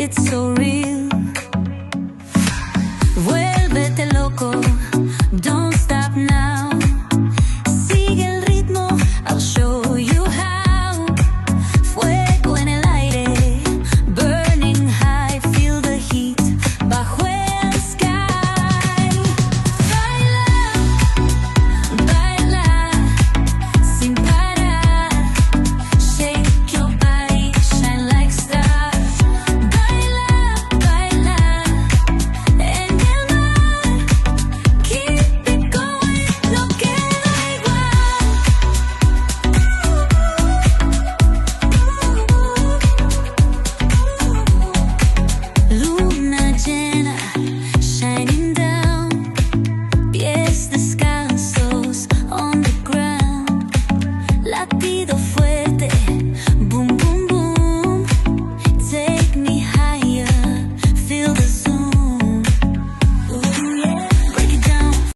it's so real. Vuélvete loco, don't stop now. Sigue el ritmo, I'll show you how. Fuego en el aire, burning high, feel the heat bajo el sky. Baila, baila, sin parar. Shake your body, shine like stars. Baila, baila, en el mar. Keep it going, no queda igual. Luna llena, shining down. Pies descalzos on the ground. Latido fuerte.